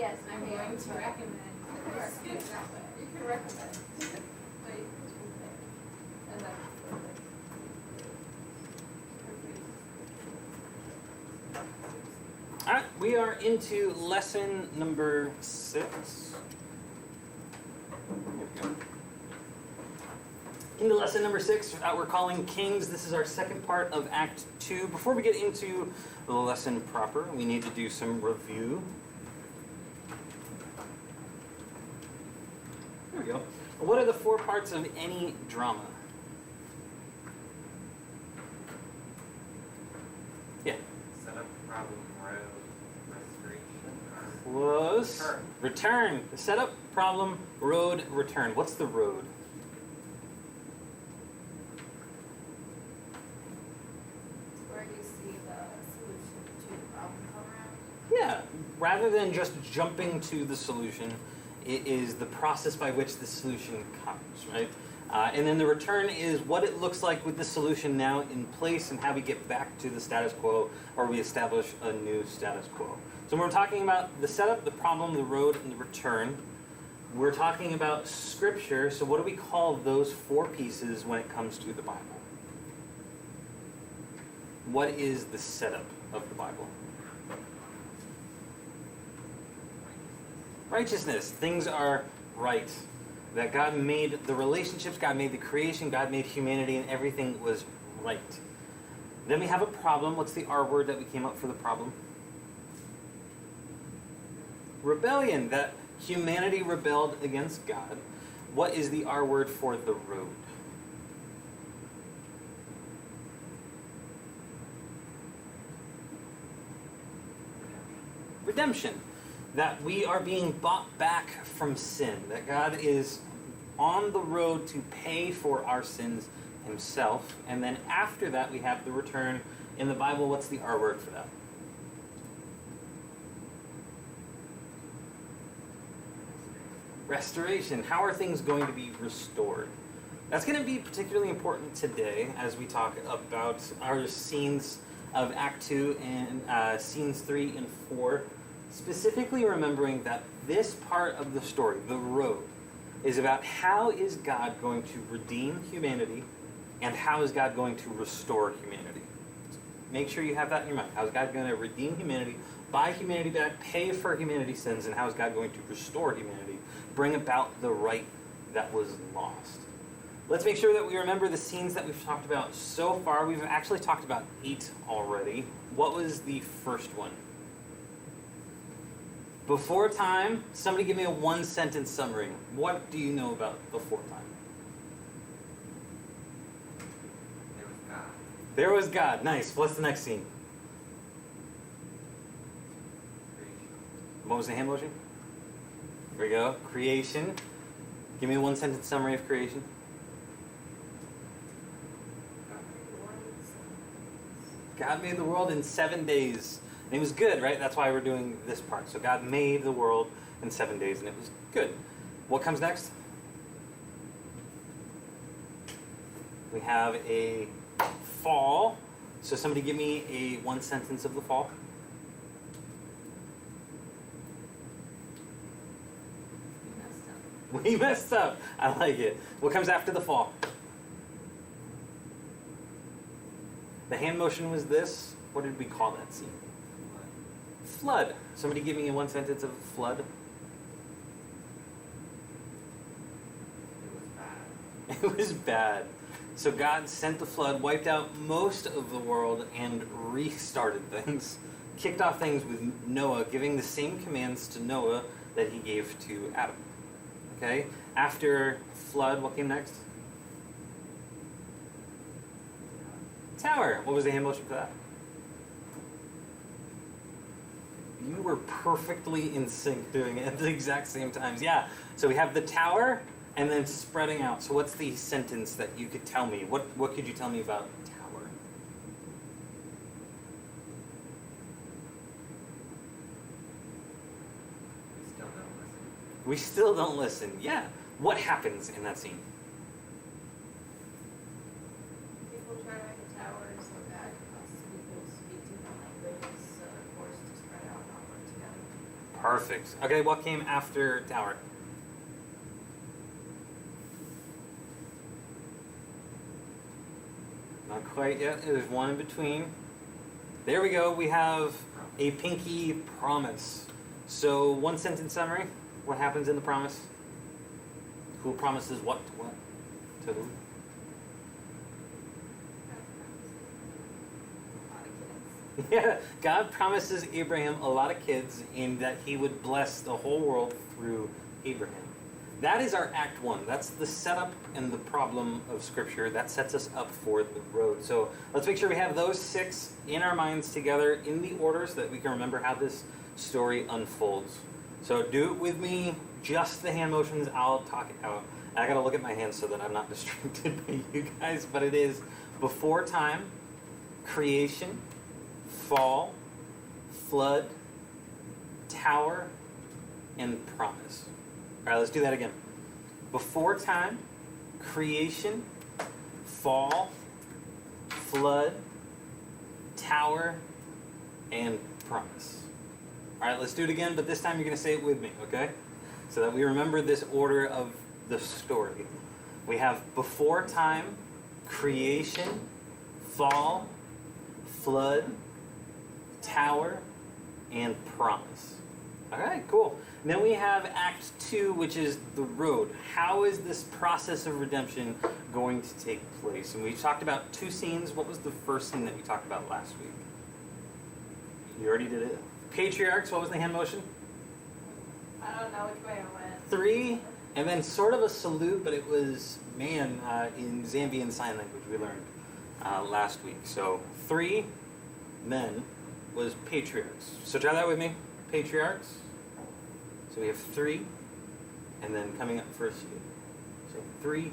Yes, I'm going to recommend. You can recommend. All right, we are into lesson number 6. Into lesson number 6, we're calling Kings. This is our second part of Act 2. Before we get into the lesson proper, we need to do some review. There we go. What are the 4 parts of any drama? Yeah. Setup, problem, road, restoration. Close. Return. The setup, problem, road, return. What's the road? Where you see the solution to the problem come around. Yeah. Rather than just jumping to the solution, it is the process by which the solution comes, right? And then the return is what it looks like with the solution now in place and how we get back to the status quo or we establish a new status quo. So when we're talking about the setup, the problem, the road, and the return, we're talking about Scripture. So what do we call those 4 pieces when it comes to the Bible? What is the setup of the Bible? Righteousness. Things are right. That God made the relationships, God made the creation, God made humanity, and everything was right. Then we have a problem. What's the R word that we came up for the problem? Rebellion. That humanity rebelled against God. What is the R word for the road? Redemption. That we are being bought back from sin. That God is on the road to pay for our sins himself. And then after that, we have the return. In the Bible, what's the R word for that? Restoration. How are things going to be restored? That's going to be particularly important today as we talk about our scenes of Act 2 and scenes 3 and 4. Specifically remembering that this part of the story, the road, is about how is God going to redeem humanity and how is God going to restore humanity. Make sure you have that in your mind. How is God going to redeem humanity, buy humanity back, pay for humanity's sins, and how is God going to restore humanity, bring about the right that was lost. Let's make sure that we remember the scenes that we've talked about so far. We've actually talked about 8 already. What was the first one? Before time, somebody give me a 1-sentence summary. What do you know about before time? There was God. There was God. Nice. What's the next scene? Creation. What was the hand motion? Here we go. Creation. Give me a 1-sentence summary of creation. God made the world in 7 days. And it was good, right? That's why we're doing this part. So God made the world in 7 days, and it was good. What comes next? We have a fall. So somebody give me a 1-sentence of the fall. We messed up. I like it. What comes after the fall? The hand motion was this. What did we call that scene? Flood. Somebody give me a 1-sentence of flood. It was bad. It was bad. So God sent the flood, wiped out most of the world, and restarted things. Kicked off things with Noah, giving the same commands to Noah that he gave to Adam. Okay? After flood, what came next? Tower. What was the hand motion for that? You were perfectly in sync doing it at the exact same times. Yeah. So we have the tower and then spreading out. So what's the sentence that you could tell me? What could you tell me about tower? We still don't listen. We still don't listen. Yeah. What happens in that scene? People try to make a tower so that people speak different languages, forced to spread out, not work together. Perfect. Okay, what came after tower? Not quite yet. There's one in between. There we go. We have a pinky promise. So, one sentence summary. What happens in the promise? Who promises what to what? To who? Yeah, God promises Abraham a lot of kids and that he would bless the whole world through Abraham. That is our Act 1. That's the setup and the problem of Scripture. That sets us up for the road. So let's make sure we have those 6 in our minds together in the order so that we can remember how this story unfolds. So do it with me, just the hand motions. I'll talk it out. I gotta look at my hands so that I'm not distracted by you guys, but it is before time, creation, fall, flood, tower, and promise. All right, let's do that again. Before time, creation, fall, flood, tower, and promise. All right, let's do it again, but this time you're going to say it with me, okay? So that we remember this order of the story. We have before time, creation, fall, flood, tower, and promise. All right, cool. And then we have Act 2, which is the road. How is this process of redemption going to take place? And we talked about 2 scenes. What was the first scene that we talked about last week? You already did it. Patriarchs, what was the hand motion? I don't know which way it went. 3, and then sort of a salute, but it was man in Zambian Sign Language we learned last week. So 3 men was patriarchs. So try that with me. Patriarchs. So we have 3, and then coming up first. So 3.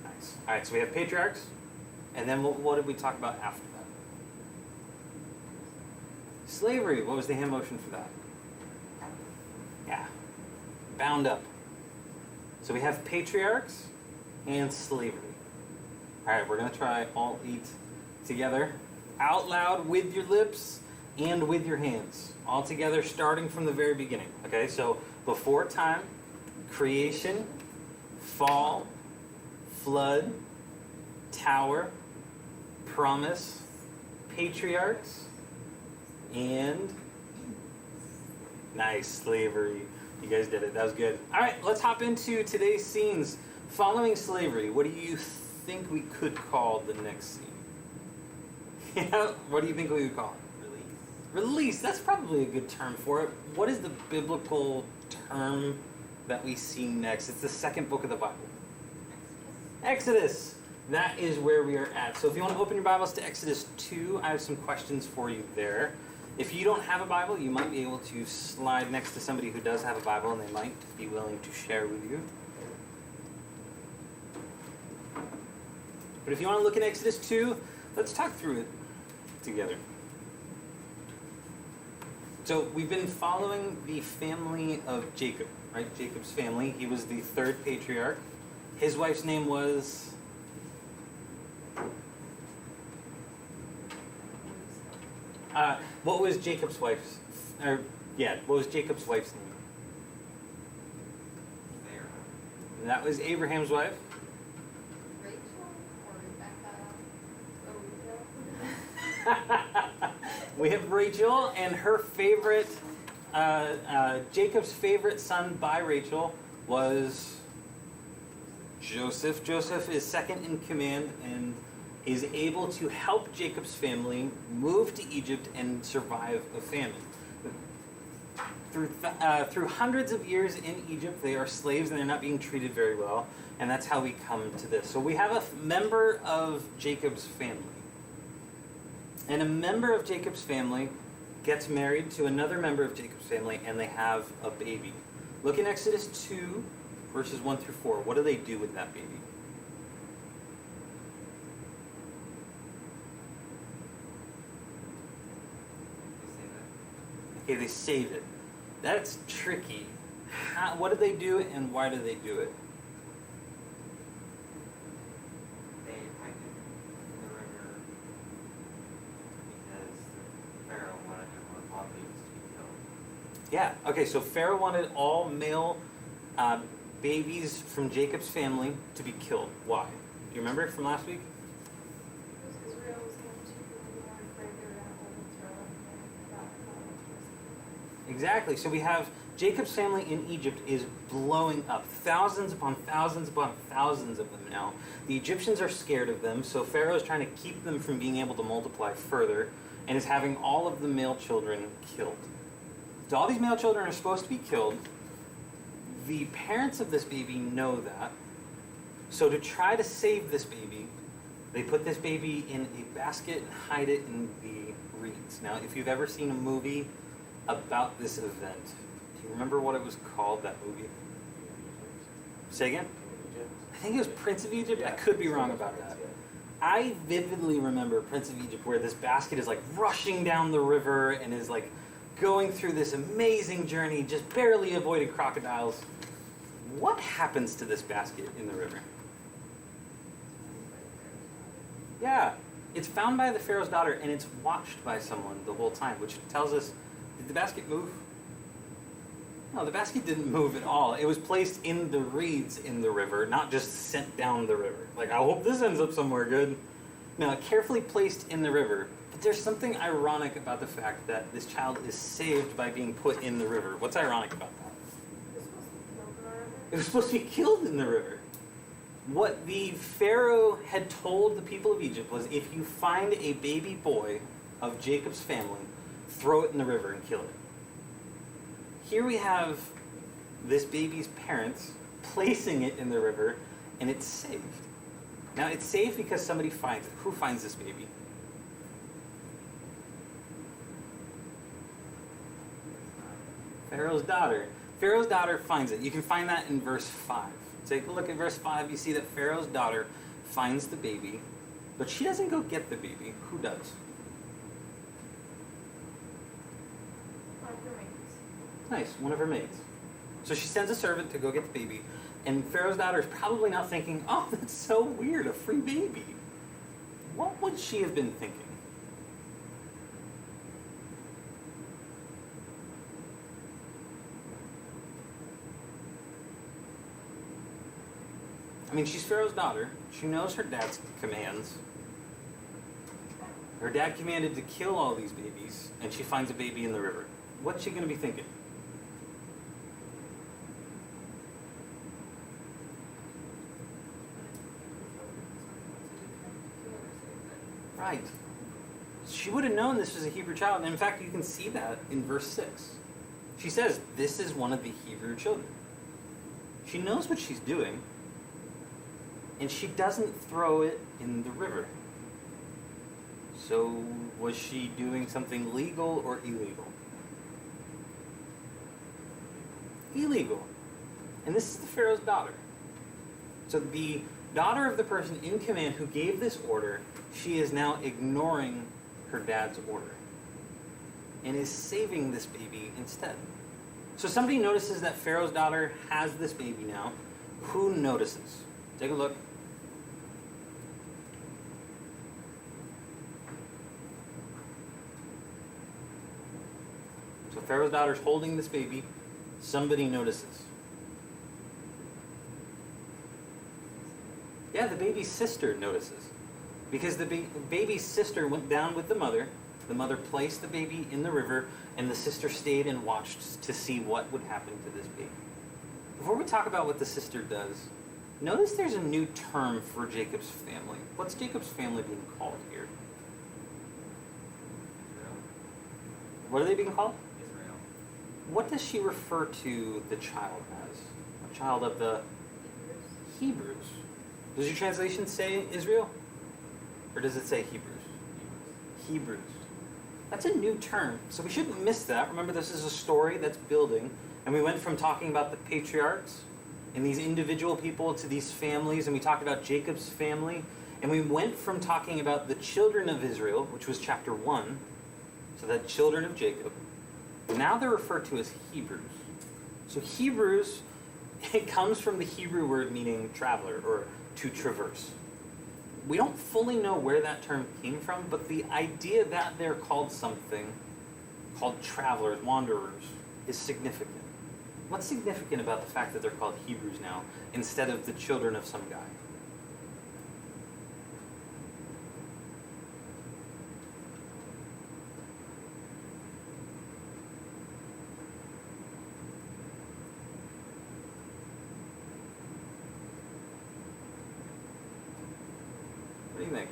Nice. All right, so we have patriarchs, and then what did we talk about after that? Slavery. What was the hand motion for that? Yeah. Bound up. So we have patriarchs and slavery. All right, we're going to try all 8 together. Out loud with your lips and with your hands. All together, starting from the very beginning. Okay, so before time, creation, fall, flood, tower, promise, patriarchs, and nice, slavery. You guys did it. That was good. All right, let's hop into today's scenes. Following slavery, what do you think we could call the next scene? Yeah, what do you think we would call it? Release. That's probably a good term for it. What is the biblical term that we see next? It's the 2nd book of the Bible. Exodus. That is where we are at. So if you want to open your Bibles to Exodus 2, I have some questions for you there. If you don't have a Bible, you might be able to slide next to somebody who does have a Bible, and they might be willing to share with you. But if you want to look at Exodus 2, let's talk through it together. So we've been following the family of Jacob, right? Jacob's family. He was the 3rd patriarch. His wife's name was... what was Jacob's wife's... what was Jacob's wife's name? Pharaoh. That was Abraham's wife. Rachel or Rebecca? We have Rachel, and her favorite, Jacob's favorite son by Rachel was Joseph. Joseph is 2nd in command and is able to help Jacob's family move to Egypt and survive a famine. Through hundreds of years in Egypt, they are slaves and they're not being treated very well, and that's how we come to this. So we have a member of Jacob's family. And a member of Jacob's family gets married to another member of Jacob's family, and they have a baby. Look in Exodus 2, verses 1 through 4. What do they do with that baby? You say that? Okay, they save it. That's tricky. What do they do, and why do they do it? They hide it in the river because Pharaoh wanted all babies to be killed. Yeah. Okay, so Pharaoh wanted all male babies from Jacob's family to be killed. Why? Do you remember from last week? Because Israel was going to be more afraid they were going to overthrow him and about how much was. Exactly. So we have Jacob's family in Egypt is blowing up. Thousands upon thousands upon thousands of them now. The Egyptians are scared of them, so Pharaoh is trying to keep them from being able to multiply further and is having all of the male children killed. So all these male children are supposed to be killed. The parents of this baby know that. So to try to save this baby, they put this baby in a basket and hide it in the reeds. Now, if you've ever seen a movie about this event, do you remember what it was called, that movie? Say again? I think it was Prince of Egypt. I could be wrong about that. I vividly remember Prince of Egypt, where this basket is like rushing down the river and is like going through this amazing journey, just barely avoiding crocodiles. What happens to this basket in the river? Yeah, it's found by the Pharaoh's daughter, and it's watched by someone the whole time, which tells us, did the basket move? No, the basket didn't move at all. It was placed in the reeds in the river, not just sent down the river. Like, I hope this ends up somewhere good. No, carefully placed in the river. But there's something ironic about the fact that this child is saved by being put in the river. What's ironic about that? It was supposed to be killed in the river. It was supposed to be killed in the river. What the Pharaoh had told the people of Egypt was, if you find a baby boy of Jacob's family, throw it in the river and kill it. Here we have this baby's parents placing it in the river, and it's saved. Now, it's saved because somebody finds it. Who finds this baby? Pharaoh's daughter. Pharaoh's daughter finds it. You can find that in verse 5. Take a look at verse 5. You see that Pharaoh's daughter finds the baby, but she doesn't go get the baby. Who does? One of her mates. Nice, one of her maids. So she sends a servant to go get the baby, and Pharaoh's daughter is probably not thinking, oh, that's so weird, a free baby. What would she have been thinking? I mean, she's Pharaoh's daughter. She knows her dad's commands. Her dad commanded to kill all these babies, and she finds a baby in the river. What's she going to be thinking? Right. She would have known this was a Hebrew child. And in fact, you can see that in verse 6. She says, this is one of the Hebrew children. She knows what she's doing, and she doesn't throw it in the river. So, was she doing something legal or illegal? Illegal. And this is the Pharaoh's daughter. So the daughter of the person in command who gave this order, she is now ignoring her dad's order and is saving this baby instead. So somebody notices that Pharaoh's daughter has this baby now. Who notices? Take a look. So Pharaoh's daughter's holding this baby. Somebody notices. Yeah, the baby's sister notices. Because the baby's sister went down with the mother. The mother placed the baby in the river, and the sister stayed and watched to see what would happen to this baby. Before we talk about what the sister does, notice there's a new term for Jacob's family. What's Jacob's family being called here? Israel. What are they being called? Israel. What does she refer to the child as? A child of the Hebrews. Does your translation say Israel? Or does it say Hebrews? Hebrews. That's a new term, so we shouldn't miss that. Remember, this is a story that's building, and we went from talking about the patriarchs and these individual people to these families, and we talked about Jacob's family, and we went from talking about the children of Israel, which was chapter 1, so the children of Jacob. Now they're referred to as Hebrews. So Hebrews, it comes from the Hebrew word meaning traveler, or to traverse. We don't fully know where that term came from, but the idea that they're called something, called travelers, wanderers, is significant. What's significant about the fact that they're called Hebrews now instead of the children of some guy? What do you think?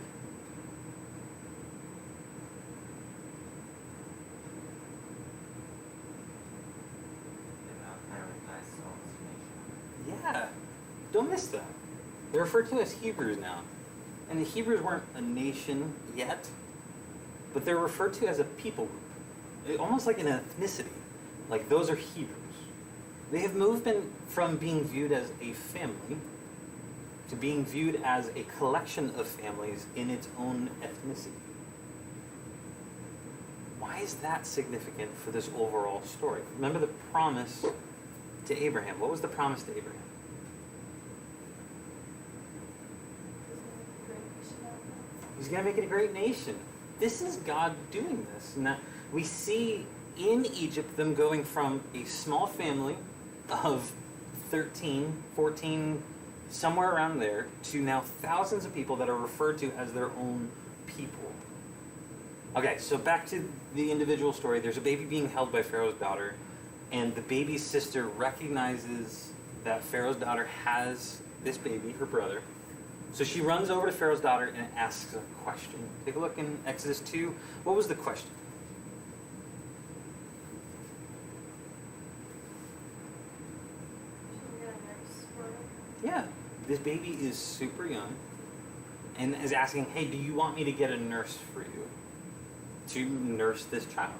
Yeah, don't miss that. They're referred to as Hebrews now. And the Hebrews weren't a nation yet, but they're referred to as a people group, almost like an ethnicity. Like those are Hebrews. They have moved from being viewed as a family to being viewed as a collection of families in its own ethnicity. Why is that significant for this overall story? Remember the promise to Abraham. What was the promise to Abraham? He's going to make it a great nation. This is God doing this. And that we see in Egypt them going from a small family of 13, 14, somewhere around there, to now thousands of people that are referred to as their own people. Okay, so back to the individual story. There's a baby being held by Pharaoh's daughter, and the baby's sister recognizes that Pharaoh's daughter has this baby, her brother. So she runs over to Pharaoh's daughter and asks a question. Take a look in Exodus 2. What was the question? Yeah, this baby is super young and is asking, hey, do you want me to get a nurse for you to nurse this child?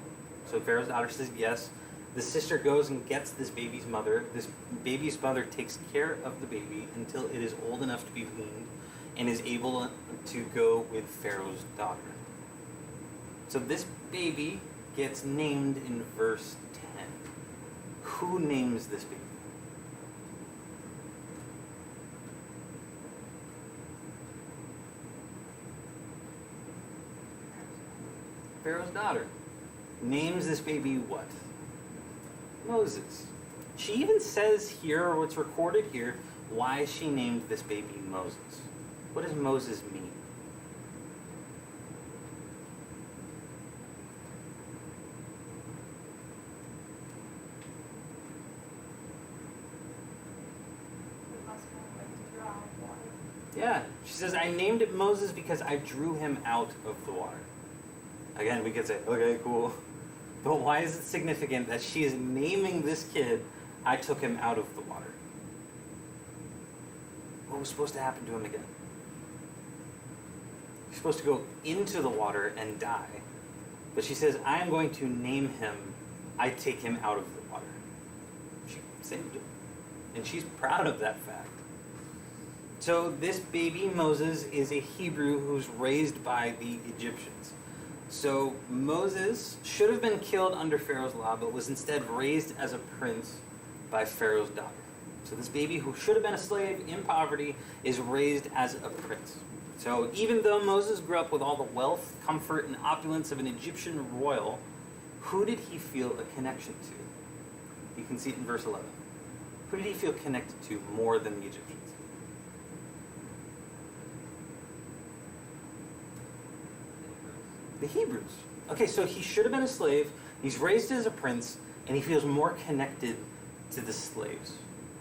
So Pharaoh's daughter says yes. The sister goes and gets this baby's mother. This baby's mother takes care of the baby until it is old enough to be weaned and is able to go with Pharaoh's daughter. So this baby gets named in verse 10. Who names this baby? Pharaoh's daughter names this baby what? Moses. She even says here, or what's recorded here, why she named this baby Moses. What does Moses mean? Yeah, she says, I named it Moses because I drew him out of the water. Again, we could say, okay, cool. But why is it significant that she is naming this kid, I took him out of the water? What was supposed to happen to him again? He's supposed to go into the water and die. But she says, I am going to name him, I take him out of the water. She saved him. And she's proud of that fact. So this baby Moses is a Hebrew who's raised by the Egyptians. So Moses should have been killed under Pharaoh's law, but was instead raised as a prince by Pharaoh's daughter. So this baby who should have been a slave in poverty is raised as a prince. So even though Moses grew up with all the wealth, comfort, and opulence of an Egyptian royal, who did he feel a connection to? You can see it in verse 11. Who did he feel connected to more than the Egyptians? The Hebrews. Okay, so he should have been a slave, he's raised as a prince, and he feels more connected to the slaves.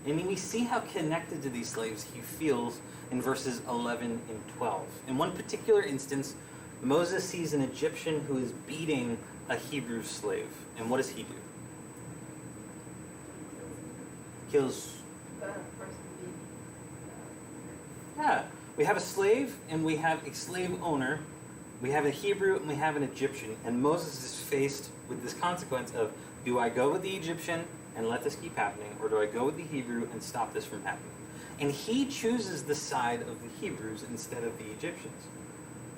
And we see how connected to these slaves he feels in verses 11 and 12. In one particular instance, Moses sees an Egyptian who is beating a Hebrew slave. And what does he do? Kills. Yeah, we have a slave and we have a slave owner. We have a Hebrew and we have an Egyptian. And Moses is faced with this consequence of, do I go with the Egyptian and let this keep happening, or do I go with the Hebrew and stop this from happening? And he chooses the side of the Hebrews instead of the Egyptians.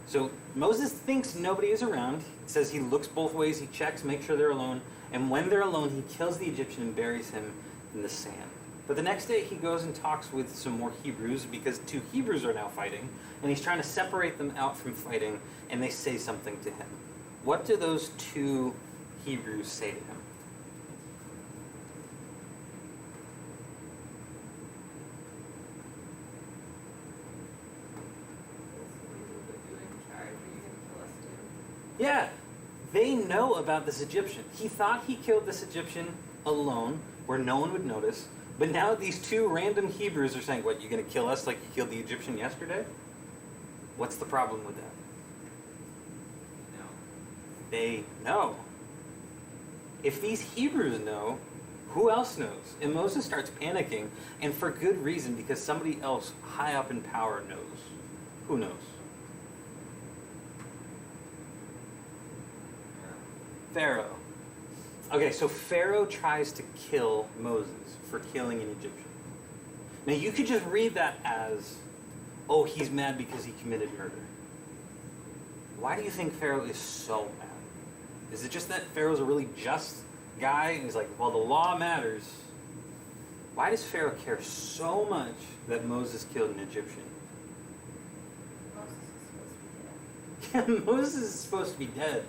So Moses thinks nobody is around. It says he looks both ways, he checks, makes sure they're alone, and when they're alone, he kills the Egyptian and buries him in the sand. But the next day, he goes and talks with some more Hebrews, because two Hebrews are now fighting, and he's trying to separate them out from fighting, and they say something to him. What do those two Hebrews say to him? Yeah, they know about this Egyptian. He thought he killed this Egyptian alone, where no one would notice. But now these two random Hebrews are saying, what, you're going to kill us like you killed the Egyptian yesterday? What's the problem with that? No. They know. If these Hebrews know, who else knows? And Moses starts panicking, and for good reason, because somebody else high up in power knows. Who knows? Pharaoh. Okay, so Pharaoh tries to kill Moses for killing an Egyptian. Now you could just read that as, oh, he's mad because he committed murder. Why do you think Pharaoh is so mad? Is it just that Pharaoh's a really just guy and he's like, well, the law matters? Why does Pharaoh care so much that Moses killed an Egyptian? Moses is supposed to be dead. Yeah, Moses is supposed to be dead.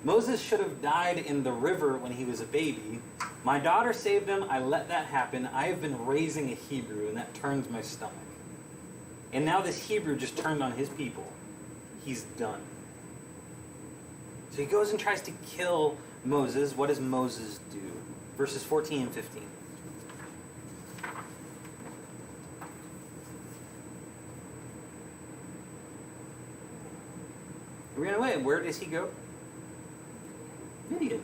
Moses should have died in the river when he was a baby. My daughter saved him. I let that happen. I have been raising a Hebrew, and that turns my stomach. And now this Hebrew just turned on his people. He's done. So he goes and tries to kill Moses. What does Moses do? Verses 14 and 15. He ran away. Where does he go? Midian.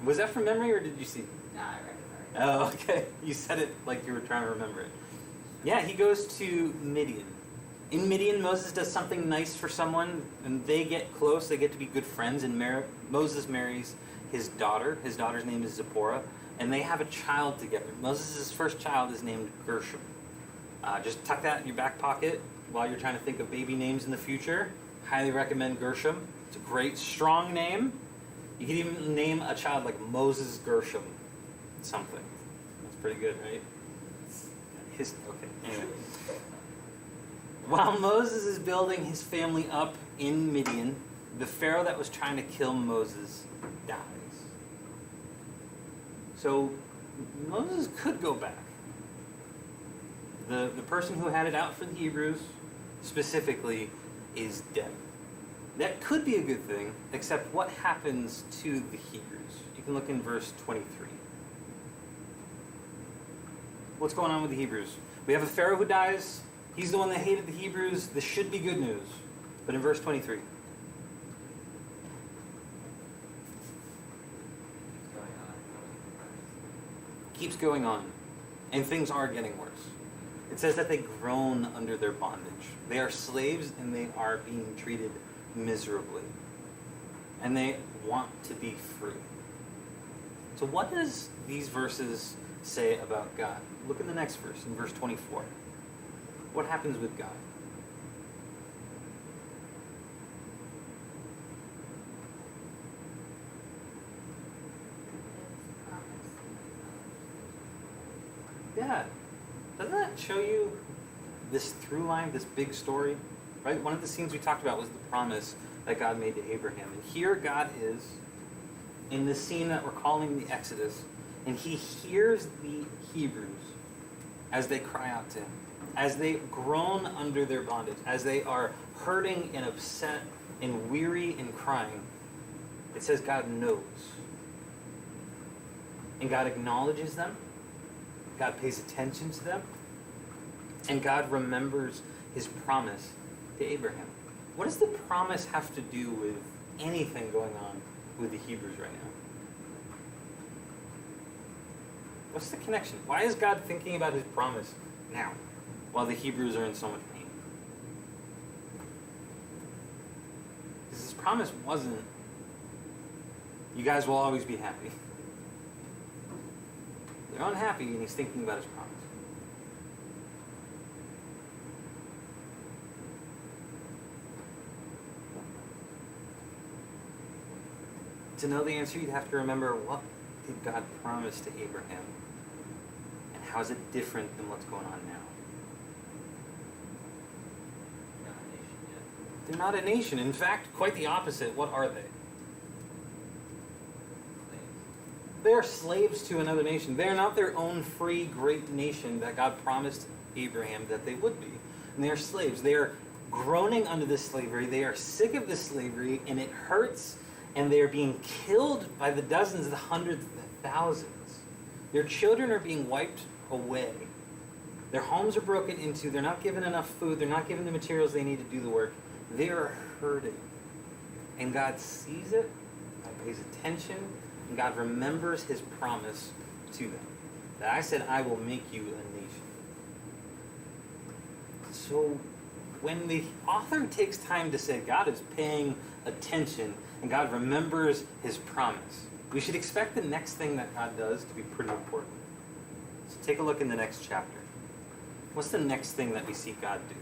Was that from memory or did you see? No, I recognize. Oh, okay. You said it like you were trying to remember it. Yeah, he goes to Midian. In Midian, Moses does something nice for someone, and they get close. They get to be good friends, and Moses marries his daughter. His daughter's name is Zipporah, and they have a child together. Moses' first child is named Gershom. Just tuck that in your back pocket while you're trying to think of baby names in the future. Highly recommend Gershom. It's a great, strong name. You can even name a child like Moses Gershom. Something. That's pretty good, right? Okay, anyway. While Moses is building his family up in Midian, the Pharaoh that was trying to kill Moses dies. So Moses could go back. The person who had it out for the Hebrews specifically is dead. That could be a good thing, except what happens to the Hebrews? You can look in verse 23. What's going on with the Hebrews? We have a Pharaoh who dies. He's the one that hated the Hebrews. This should be good news. But in verse 23. Keeps going on. And things are getting worse. It says that they groan under their bondage. They are slaves and they are being treated miserably. And they want to be free. So what does these verses say about God? Look at the next verse, in verse 24. What happens with God? Yeah. Doesn't that show you this through line, this big story? Right? One of the scenes we talked about was the promise that God made to Abraham. And here God is in this scene that we're calling the Exodus, and he hears the Hebrews as they cry out to him, as they groan under their bondage, as they are hurting and upset and weary and crying. It says God knows. And God acknowledges them. God pays attention to them. And God remembers his promise to Abraham. What does the promise have to do with anything going on with the Hebrews right now? What's the connection? Why is God thinking about his promise now, while the Hebrews are in so much pain? Because his promise wasn't, you guys will always be happy. They're unhappy, and he's thinking about his promise. To know the answer, you'd have to remember, what did God promise to Abraham? And how is it different than what's going on now? Not a nation yet. They're not a nation. In fact, quite the opposite. What are they? Slaves. They are slaves to another nation. They are not their own free, great nation that God promised Abraham that they would be. And they are slaves. They are groaning under this slavery. They are sick of this slavery, and it hurts, and they are being killed by the dozens, the hundreds, the thousands. Their children are being wiped away. Their homes are broken into. They're not given enough food. They're not given the materials they need to do the work. They are hurting. And God sees it, God pays attention, and God remembers his promise to them. That I said, I will make you a nation. So when the author takes time to say God is paying attention and God remembers his promise, we should expect the next thing that God does to be pretty important. So take a look in the next chapter. What's the next thing that we see God do?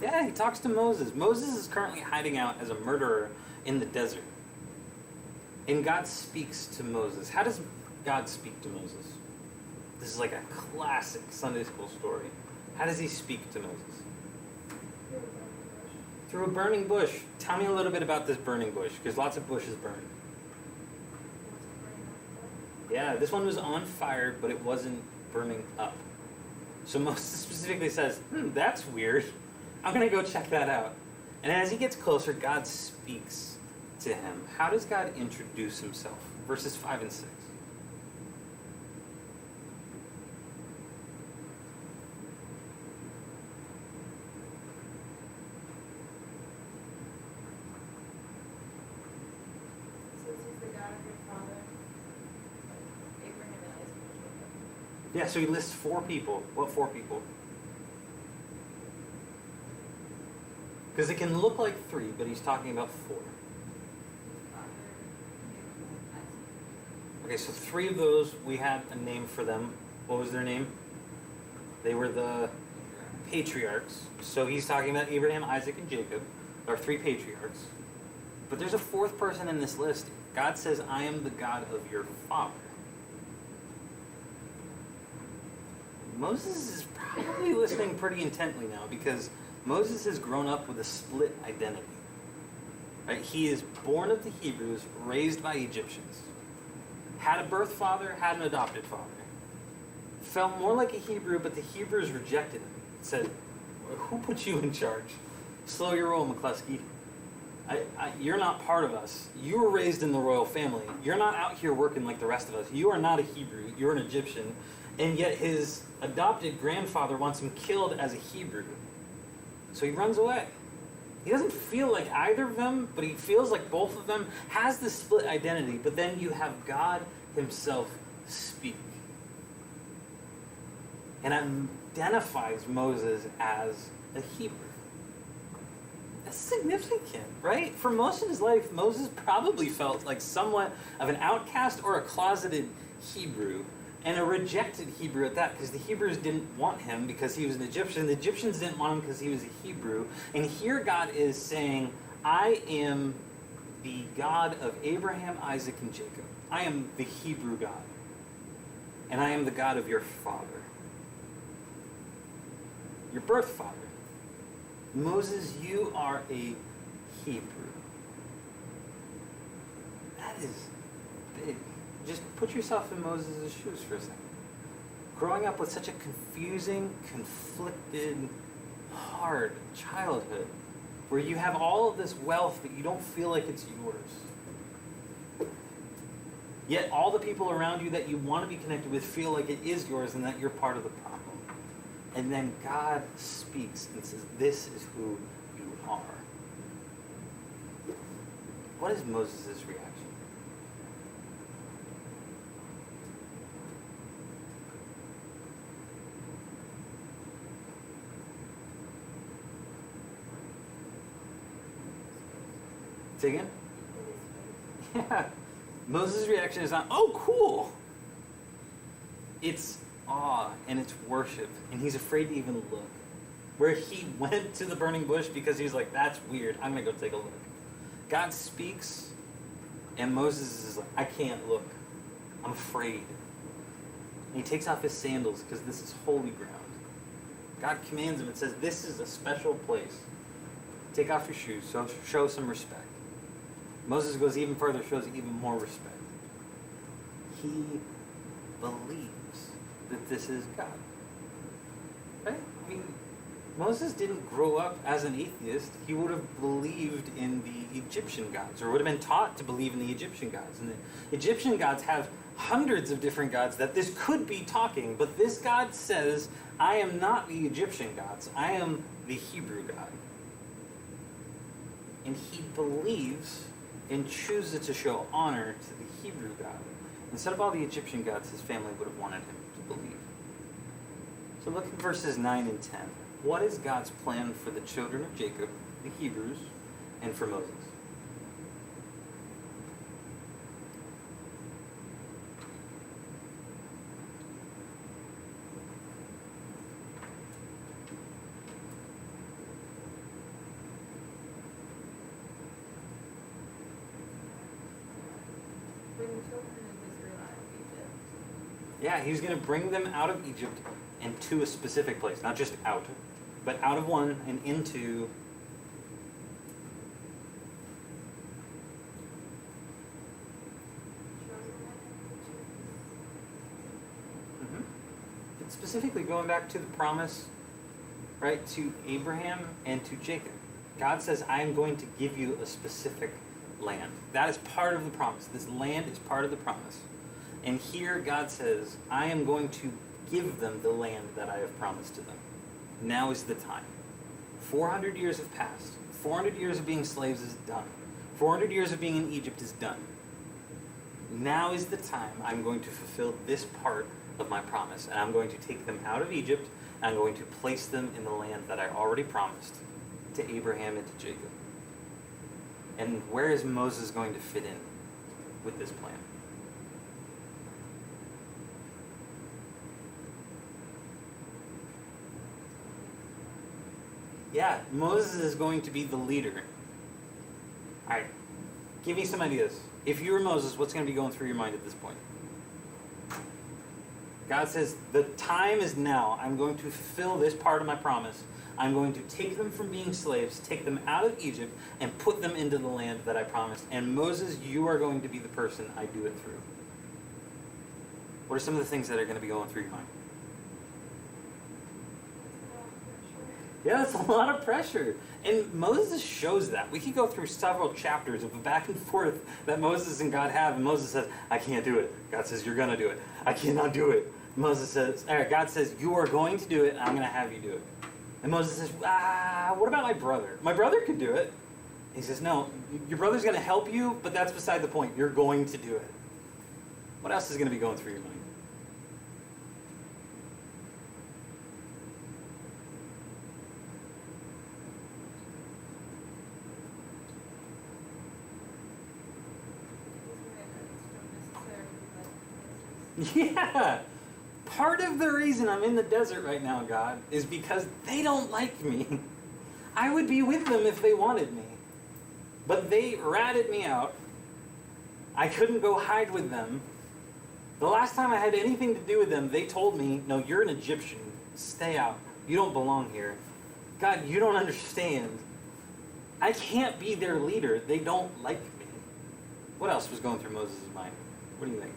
Yeah, he talks to Moses. Moses is currently hiding out as a murderer in the desert. And God speaks to Moses. How does God speak to Moses? This is like a classic Sunday school story. How does he speak to Moses? Through a burning bush. Tell me a little bit about this burning bush, because lots of bushes burn. Yeah, this one was on fire, but it wasn't burning up. So Moses specifically says, that's weird. I'm going to go check that out. And as he gets closer, God speaks to him. How does God introduce himself? Verses 5 and 6. Says he's the God of your father, Abraham and Isaac and Jacob. Yeah, so he lists 4 people. What 4 people? Because it can look like 3, but he's talking about 4. Okay, so 3 of those, we had a name for them. What was their name? They were the patriarchs. So he's talking about Abraham, Isaac, and Jacob. There are 3 patriarchs. But there's a 4th person in this list. God says, I am the God of your father. Moses is probably listening pretty intently now, because Moses has grown up with a split identity. Right? He is born of the Hebrews, raised by Egyptians. Had a birth father, had an adopted father. Felt more like a Hebrew, but the Hebrews rejected him. Said, who put you in charge? Slow your roll, McCluskey. You're not part of us. You were raised in the royal family. You're not out here working like the rest of us. You are not a Hebrew. You're an Egyptian. And yet his adopted grandfather wants him killed as a Hebrew. So he runs away. He doesn't feel like either of them, but he feels like both of them, has this split identity. But then you have God himself speak. And identifies Moses as a Hebrew. That's significant, right? For most of his life, Moses probably felt like somewhat of an outcast or a closeted Hebrew. And a rejected Hebrew at that, because the Hebrews didn't want him because he was an Egyptian. The Egyptians didn't want him because he was a Hebrew. And here God is saying, I am the God of Abraham, Isaac, and Jacob. I am the Hebrew God. And I am the God of your father. Your birth father. Moses, you are a Hebrew. That is big. Just put yourself in Moses' shoes for a second. Growing up with such a confusing, conflicted, hard childhood, where you have all of this wealth, but you don't feel like it's yours. Yet all the people around you that you want to be connected with feel like it is yours and that you're part of the problem. And then God speaks and says, this is who you are. What is Moses' reaction? Say again? Yeah. Moses' reaction is not, oh, cool. It's awe and it's worship. And he's afraid to even look. Where he went to the burning bush because he's like, that's weird. I'm going to go take a look. God speaks and Moses is like, I can't look. I'm afraid. And he takes off his sandals because this is holy ground. God commands him and says, this is a special place. Take off your shoes, so show some respect. Moses goes even further, shows even more respect. He believes that this is God. Right? I mean, Moses didn't grow up as an atheist. He would have believed in the Egyptian gods, or would have been taught to believe in the Egyptian gods. And the Egyptian gods have hundreds of different gods that this could be talking, but this God says, I am not the Egyptian gods. I am the Hebrew God. And he believes and chooses to show honor to the Hebrew God. Instead of all the Egyptian gods his family would have wanted him to believe. So look at verses 9 and 10. What is God's plan for the children of Jacob, the Hebrews, and for Moses? Bring the children of Israel out of Egypt. Yeah, he's going to bring them out of Egypt and to a specific place. Not just out, but out of one and into... It's specifically going back to the promise, right, to Abraham and to Jacob. God says, I am going to give you a specific land. That is part of the promise. This land is part of the promise. And here God says, I am going to give them the land that I have promised to them. Now is the time. 400 years have passed. 400 years of being slaves is done. 400 years of being in Egypt is done. Now is the time I'm going to fulfill this part of my promise. And I'm going to take them out of Egypt, and I'm going to place them in the land that I already promised to Abraham and to Jacob. And where is Moses going to fit in with this plan? Yeah, Moses is going to be the leader. All right, give me some ideas. If you were Moses, what's going to be going through your mind at this point? God says, the time is now. I'm going to fulfill this part of my promise. I'm going to take them from being slaves, take them out of Egypt, and put them into the land that I promised. And Moses, you are going to be the person I do it through. What are some of the things that are going to be going through your mind? Yeah, that's a lot of pressure. And Moses shows that. We could go through several chapters of a back and forth that Moses and God have. And Moses says, I can't do it. God says, you're going to do it. I cannot do it. Moses says, God says, you are going to do it, and I'm going to have you do it. And Moses says, what about my brother? My brother could do it. He says, no, your brother's going to help you, but that's beside the point. You're going to do it. What else is going to be going through your mind? Yeah. Part of the reason I'm in the desert right now, God, is because they don't like me. I would be with them if they wanted me. But they ratted me out. I couldn't go hide with them. The last time I had anything to do with them, they told me, no, you're an Egyptian. Stay out. You don't belong here. God, you don't understand. I can't be their leader. They don't like me. What else was going through Moses' mind? What do you think?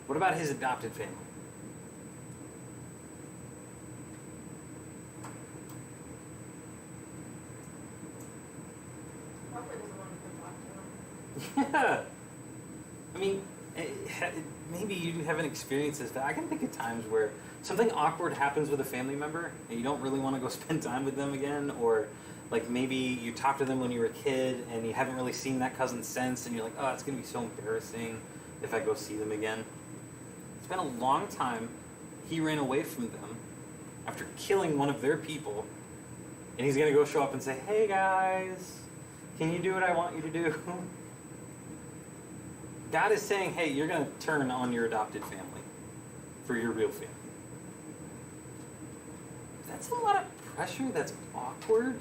What about his adopted family? Probably doesn't want to come back to him. Yeah. I mean, maybe you haven't experienced this, but I can think of times where something awkward happens with a family member and you don't really want to go spend time with them again, or like maybe you talked to them when you were a kid and you haven't really seen that cousin since, and you're like, oh, it's going to be so embarrassing if I go see them again. It's been a long time. He ran away from them after killing one of their people, and he's going to go show up and say, hey guys, can you do what I want you to do? God is saying, hey, you're going to turn on your adopted family for your real family. That's a lot of pressure. That's awkward.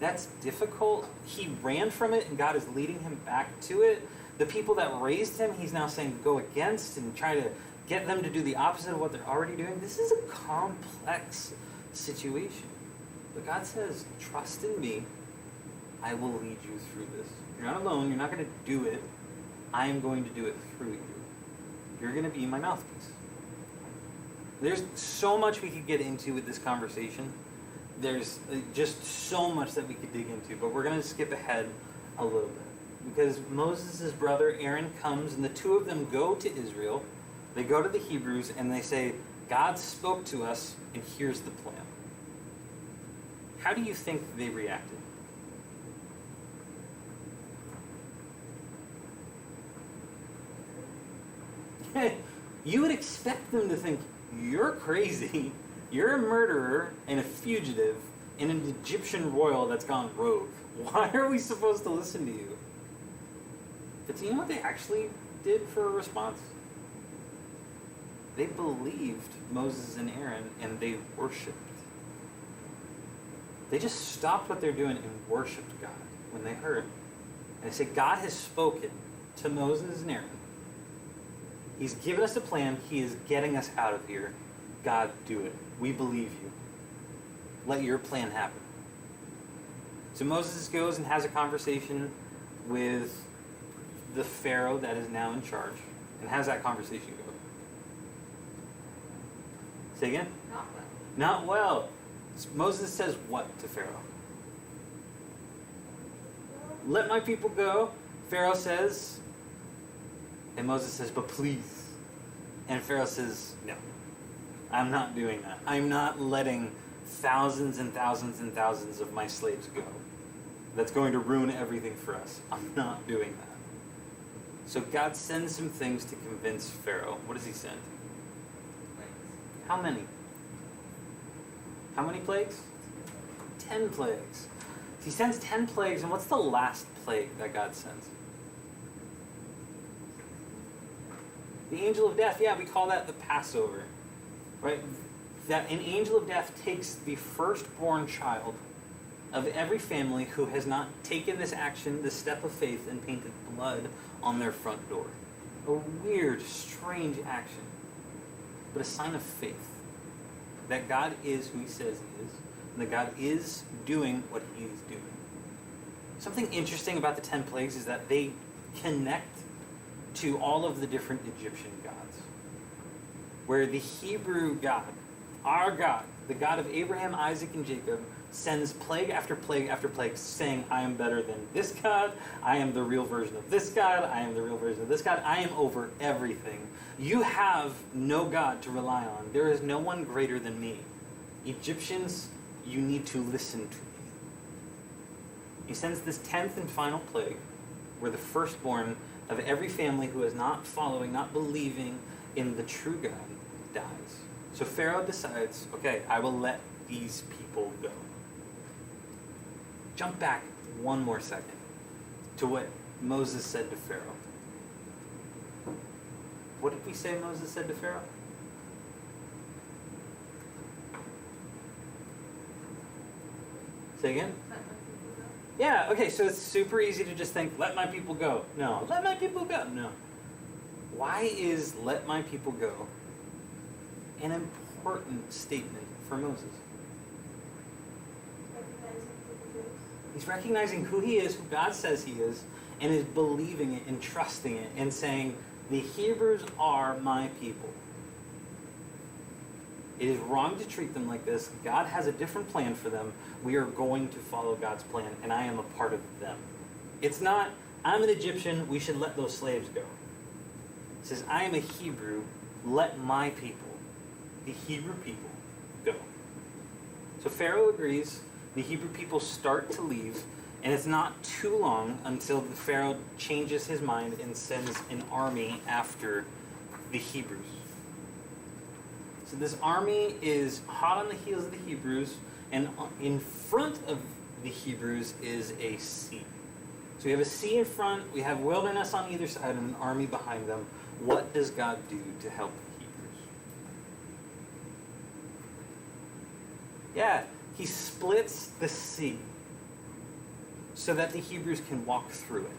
That's difficult. He ran from it, and God is leading him back to it. The people that raised him, he's now saying go against and try to get them to do the opposite of what they're already doing. This is a complex situation. But God says, trust in me. I will lead you through this. You're not alone. You're not going to do it. I am going to do it through you. You're going to be my mouthpiece. There's so much we could get into with this conversation. There's just so much that we could dig into, but we're going to skip ahead a little bit. Because Moses' brother Aaron comes, and the two of them go to Israel. They go to the Hebrews, and they say, God spoke to us, and here's the plan. How do you think they reacted? You would expect them to think, you're crazy, you're a murderer and a fugitive and an Egyptian royal that's gone rogue. Why are we supposed to listen to you? But do you know what they actually did for a response? They believed Moses and Aaron, and they worshipped. They just stopped what they're doing and worshipped God when they heard. And they said, God has spoken to Moses and Aaron. He's given us a plan. He is getting us out of here. God, do it. We believe you. Let your plan happen. So Moses goes and has a conversation with the Pharaoh that is now in charge. And how's that conversation go? Say again? Not well. Not well. Moses says what to Pharaoh? Let my people go. Pharaoh says, and Moses says, but please. And Pharaoh says, no, I'm not doing that. I'm not letting thousands and thousands and thousands of my slaves go. That's going to ruin everything for us. I'm not doing that. So God sends some things to convince Pharaoh. What does he send? Plagues. How many? How many plagues? 10 plagues. He sends 10 plagues, and what's the last plague that God sends? The angel of death. Yeah, we call that the Passover. Right? That an angel of death takes the firstborn child of every family who has not taken this action, this step of faith, and painted blood on their front door. A weird, strange action, but a sign of faith. That God is who he says he is, and that God is doing what he is doing. Something interesting about the 10 plagues is that they connect to all of the different Egyptian gods. Where the Hebrew God, our God, the God of Abraham, Isaac, and Jacob, sends plague after plague after plague, saying, I am better than this God, I am the real version of this God, I am the real version of this God, I am over everything. You have no God to rely on. There is no one greater than me. Egyptians, you need to listen to me. He sends this 10th and final plague, where the firstborn of every family who is not following, not believing in the true God dies. So Pharaoh decides, okay, I will let these people go. Jump back one more second to what Moses said to Pharaoh. What did we say Moses said to Pharaoh? Say again? Let my people go. Yeah, okay, so it's super easy to just think, let my people go. No, let my people go. No. Why is let my people go an important statement for Moses? Recognizing who he is. He's recognizing who he is, who God says he is, and is believing it and trusting it and saying, the Hebrews are my people. It is wrong to treat them like this. God has a different plan for them. We are going to follow God's plan, and I am a part of them. It's not, I'm an Egyptian, we should let those slaves go. It says, I am a Hebrew, let my people, the Hebrew people, go. So Pharaoh agrees. The Hebrew people start to leave, and it's not too long until the Pharaoh changes his mind and sends an army after the Hebrews. So this army is hot on the heels of the Hebrews, and in front of the Hebrews is a sea. So we have a sea in front, we have wilderness on either side, and an army behind them. What does God do to help the Hebrews? Yeah, he splits the sea so that the Hebrews can walk through it.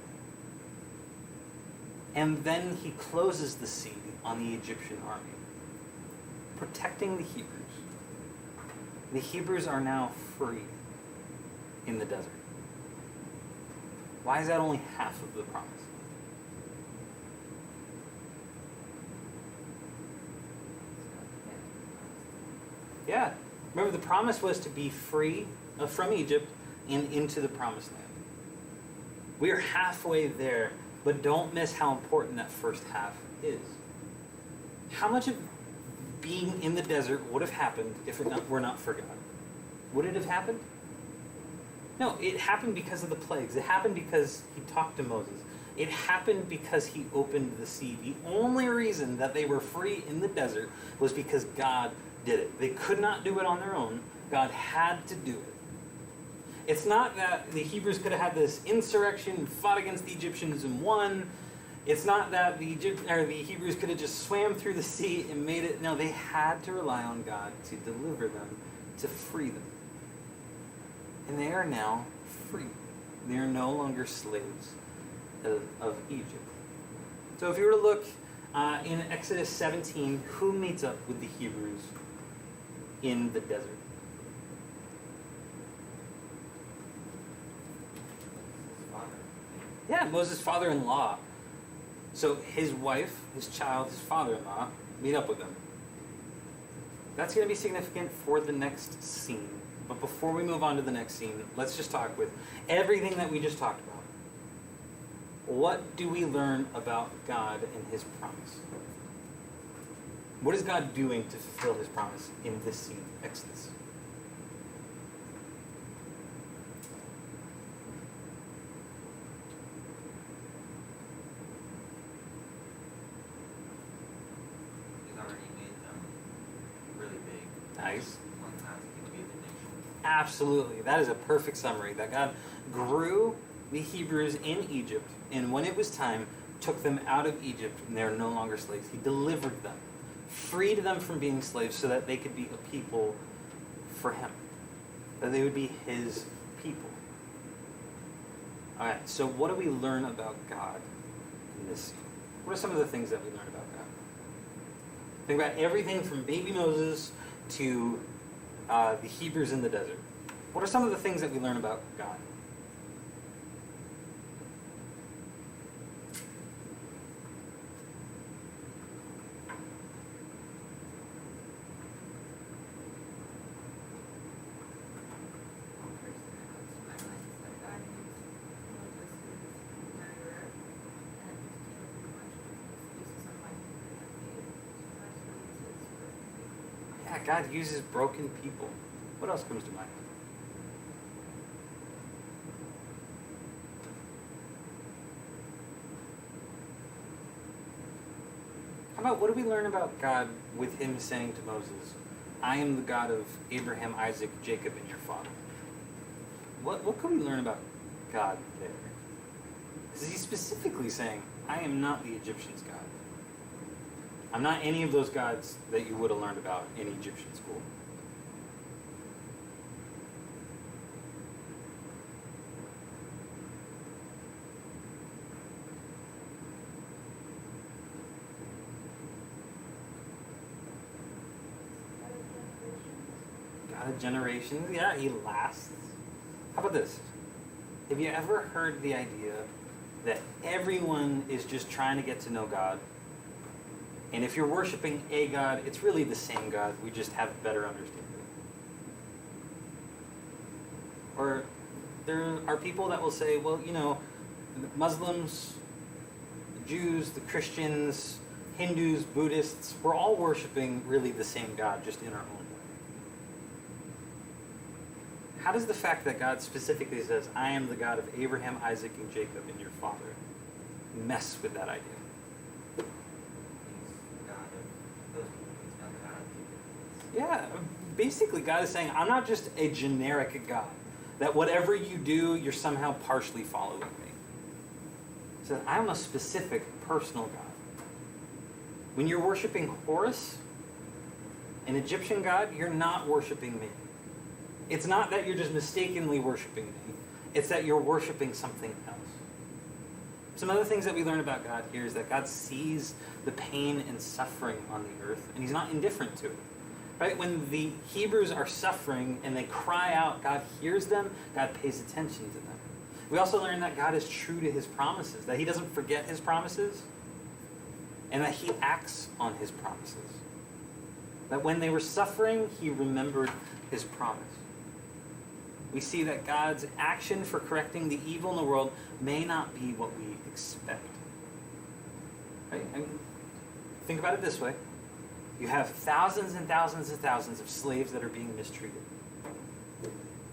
And then he closes the sea on the Egyptian army, protecting the Hebrews. The Hebrews are now free in the desert. Why is that only half of the promise? Yeah. Remember, the promise was to be free from Egypt and into the promised land. We are halfway there, but don't miss how important that first half is. How much of being in the desert would have happened if it were not for God? Would it have happened? No, it happened because of the plagues. It happened because he talked to Moses. It happened because he opened the sea. The only reason that they were free in the desert was because God did it. They could not do it on their own. God had to do it. It's not that the Hebrews could have had this insurrection and fought against the Egyptians and won. It's not that the Hebrews could have just swam through the sea and made it. No, they had to rely on God to deliver them, to free them. And they are now free. They are no longer slaves of Egypt. So if you were to look in Exodus 17, who meets up with the Hebrews in the desert? Yeah, Moses' father-in-law. So his wife, his child, his father-in-law meet up with them. That's going to be significant for the next scene. But before we move on to the next scene, let's just talk with everything that we just talked about. What do we learn about God and his promise? What is God doing to fulfill his promise in this scene, Exodus? He's already made them really big. Nice. One task to be the nation. Absolutely. That is a perfect summary. That God grew the Hebrews in Egypt, and when it was time, took them out of Egypt, and they are no longer slaves. He delivered them, freed them from being slaves so that they could be a people for him, that they would be his people. All right, so what do we learn about God in this scene? What are some of the things that we learn about God? Think about everything from baby Moses to the Hebrews in the desert. What are some of the things that we learn about God? God uses broken people. What else comes to mind? How about what do we learn about God with him saying to Moses, I am the God of Abraham, Isaac, Jacob, and your father? What can we learn about God there? Is he specifically saying, I am not the Egyptians' God? I'm not any of those gods that you would have learned about in Egyptian school. God of generations. Yeah, he lasts. How about this? Have you ever heard the idea that everyone is just trying to get to know God? And if you're worshiping a God, it's really the same God. We just have a better understanding. Or there are people that will say, well, you know, Muslims, the Jews, the Christians, Hindus, Buddhists, we're all worshiping really the same God, just in our own way. How does the fact that God specifically says, I am the God of Abraham, Isaac, and Jacob, and your father, mess with that idea? Yeah, basically God is saying, I'm not just a generic God, that whatever you do, you're somehow partially following me. He says, I'm a specific personal God. When you're worshiping Horus, an Egyptian God, you're not worshiping me. It's not that you're just mistakenly worshiping me. It's that you're worshiping something else. Some other things that we learn about God here is that God sees the pain and suffering on the earth, and he's not indifferent to it. Right? When the Hebrews are suffering and they cry out, God hears them, God pays attention to them. We also learn that God is true to his promises, that he doesn't forget his promises, and that he acts on his promises. That when they were suffering, he remembered his promise. We see that God's action for correcting the evil in the world may not be what we expect. Right? I mean, think about it this way. You have thousands and thousands and thousands of slaves that are being mistreated.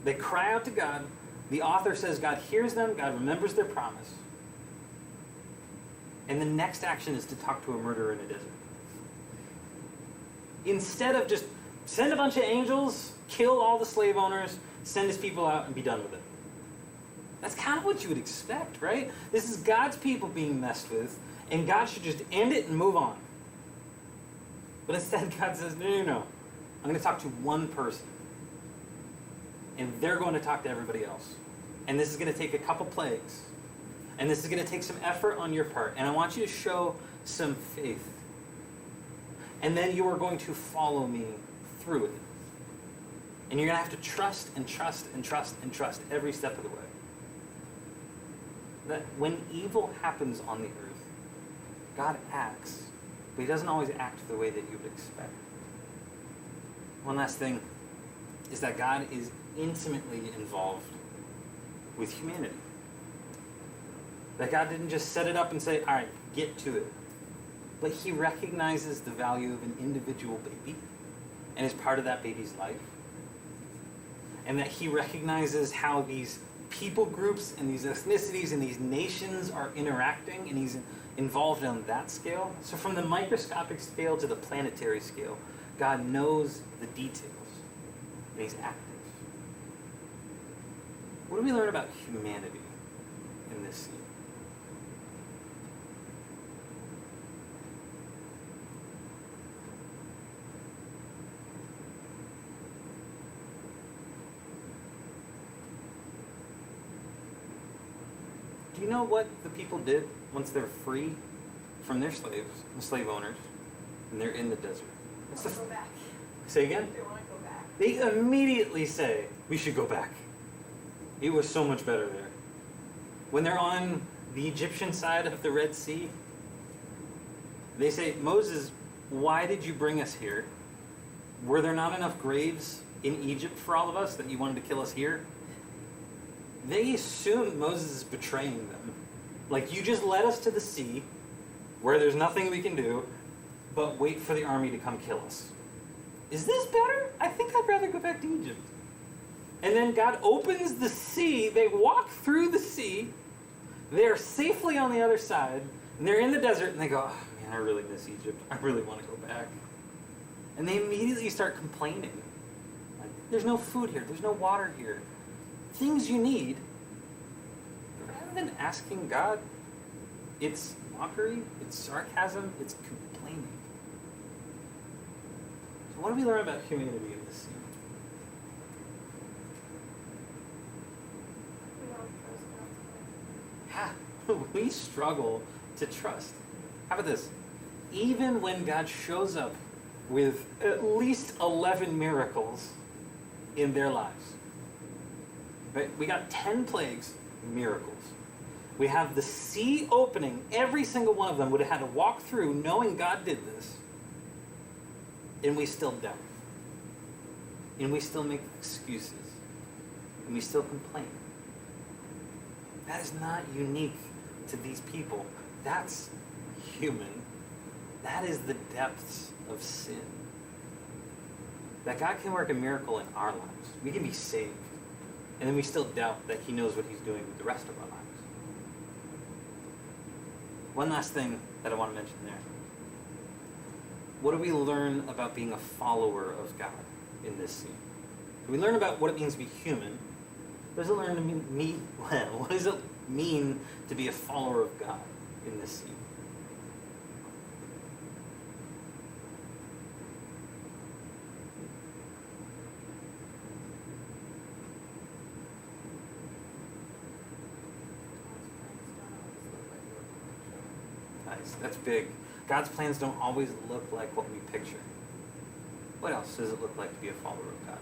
They cry out to God. The author says God hears them, God remembers their promise. And the next action is to talk to a murderer in a desert. Instead of just send a bunch of angels, kill all the slave owners, send his people out and be done with it. That's kind of what you would expect, right? This is God's people being messed with, and God should just end it and move on. But instead, God says, no. I'm going to talk to one person. And they're going to talk to everybody else. And this is going to take a couple plagues. And this is going to take some effort on your part. And I want you to show some faith. And then you are going to follow me through it. And you're going to have to trust and trust and trust and trust every step of the way. That when evil happens on the earth, God acts. But he doesn't always act the way that you would expect. One last thing is that God is intimately involved with humanity. That God didn't just set it up and say, all right, get to it. But he recognizes the value of an individual baby and is part of that baby's life. And that he recognizes how these people groups and these ethnicities and these nations are interacting, and he's involved on that scale. So from the microscopic scale to the planetary scale, God knows the details, and he's active. What do we learn about humanity in this scene? Do you know what the people did once they're free from their slaves, the slave owners, and they're in the desert? They want to go back. Say again? They want to go back. They immediately say, we should go back. It was so much better there. When they're on the Egyptian side of the Red Sea, they say, Moses, why did you bring us here? Were there not enough graves in Egypt for all of us that you wanted to kill us here? They assume Moses is betraying them. Like, you just led us to the sea, where there's nothing we can do, but wait for the army to come kill us. Is this better? I think I'd rather go back to Egypt. And then God opens the sea. They walk through the sea. They're safely on the other side. And they're in the desert, and they go, oh, man, I really miss Egypt. I really want to go back. And they immediately start complaining. Like, there's no food here. There's no water here. Things you need. Rather than asking God, it's mockery, it's sarcasm, it's complaining. So what do we learn about humanity in this scene? We don't trust God's plan. Yeah, we struggle to trust. How about this? Even when God shows up with at least 11 miracles in their lives, right? We got 10 plagues, miracles. We have the sea opening. Every single one of them would have had to walk through knowing God did this. And we still doubt. And we still make excuses. And we still complain. That is not unique to these people. That's human. That is the depths of sin. That God can work a miracle in our lives. We can be saved. And then we still doubt that he knows what he's doing with the rest of our lives. One last thing that I want to mention there. What do we learn about being a follower of God in this scene? We learn about what it means to be human. What does it learn to mean? What does it mean to be a follower of God in this scene? Nice. That's big. God's plans don't always look like what we picture. What else does it look like to be a follower of God?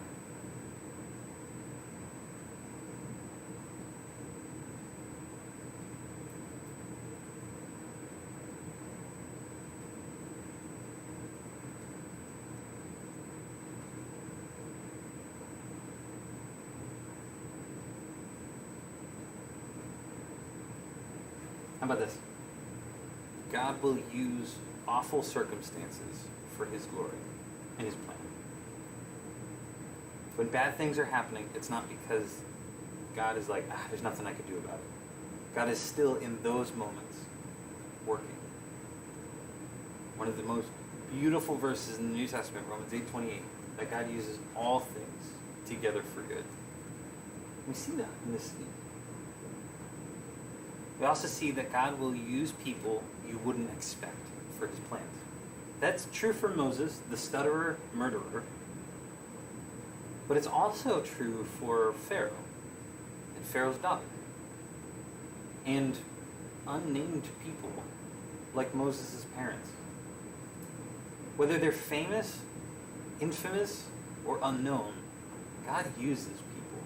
about this? God will use awful circumstances for his glory and his plan. When bad things are happening, it's not because God is like, there's nothing I can do about it. God is still in those moments working. One of the most beautiful verses in the New Testament, Romans 8:28, that God uses all things together for good. We see that in this scene. We also see that God will use people you wouldn't expect for his plans. That's true for Moses, the stutterer, murderer. But it's also true for Pharaoh and Pharaoh's daughter. And unnamed people like Moses' parents. Whether they're famous, infamous, or unknown, God uses people.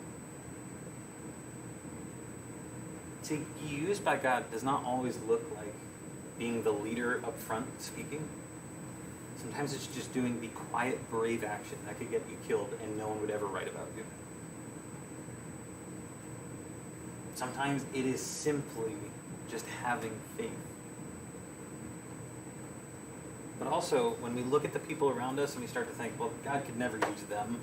To be used by God does not always look like being the leader up front speaking. Sometimes it's just doing the quiet, brave action that could get you killed and no one would ever write about you. Sometimes it is simply just having faith. But also, when we look at the people around us and we start to think, well, God could never use them,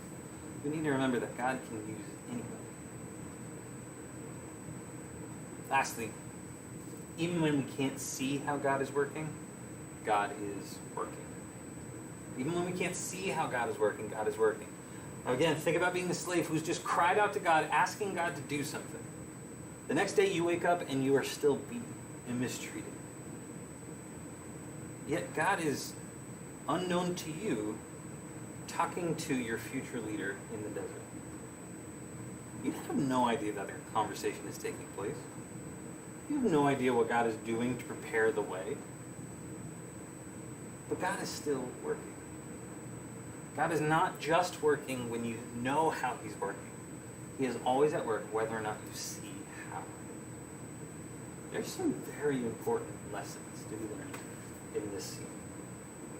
we need to remember that God can use anybody. Lastly, even when we can't see how God is working, God is working. Even when we can't see how God is working, God is working. Now again, think about being a slave who's just cried out to God, asking God to do something. The next day you wake up and you are still beaten and mistreated. Yet God is, unknown to you, talking to your future leader in the desert. You have no idea that a conversation is taking place. You have no idea what God is doing to prepare the way. But God is still working. God is not just working when you know how he's working. He is always at work whether or not you see how. There's some very important lessons to be learned in this scene.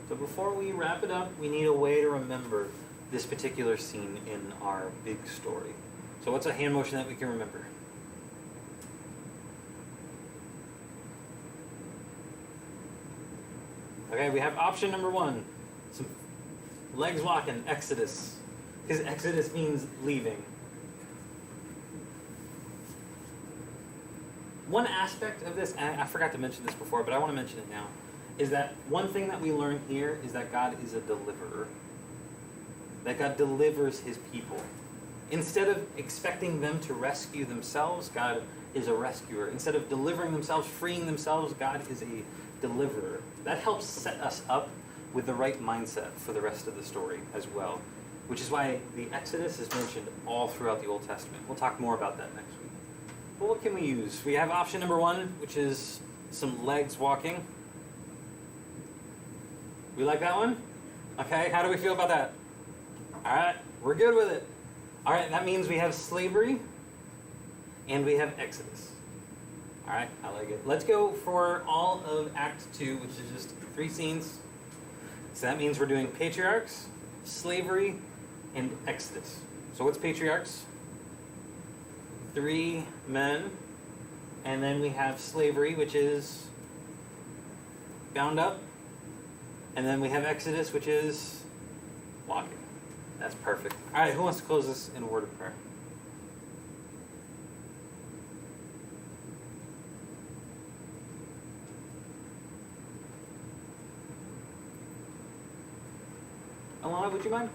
So before we wrap it up, we need a way to remember this particular scene in our big story. So what's a hand motion that we can remember? Okay, we have option number 1. Some legs walking, Exodus. Because Exodus means leaving. One aspect of this, and I forgot to mention this before, but I want to mention it now, is that one thing that we learn here is that God is a deliverer. That God delivers his people. Instead of expecting them to rescue themselves, God is a rescuer. Instead of delivering themselves, freeing themselves, God is a deliverer. That helps set us up with the right mindset for the rest of the story as well. Which is why the Exodus is mentioned all throughout the Old Testament. We'll talk more about that next week. Well, what can we use? We have option number 1, which is some legs walking. We like that one? Okay, how do we feel about that? Alright, we're good with it. Alright, that means we have slavery and we have Exodus. Alright, I like it. Let's go for all of Act 2, which is just 3 scenes. So that means we're doing patriarchs, slavery, and Exodus. So what's patriarchs? 3 men. And then we have slavery, which is bound up. And then we have Exodus, which is walking. That's perfect. All right, who wants to close this in a word of prayer? Alana, would you mind?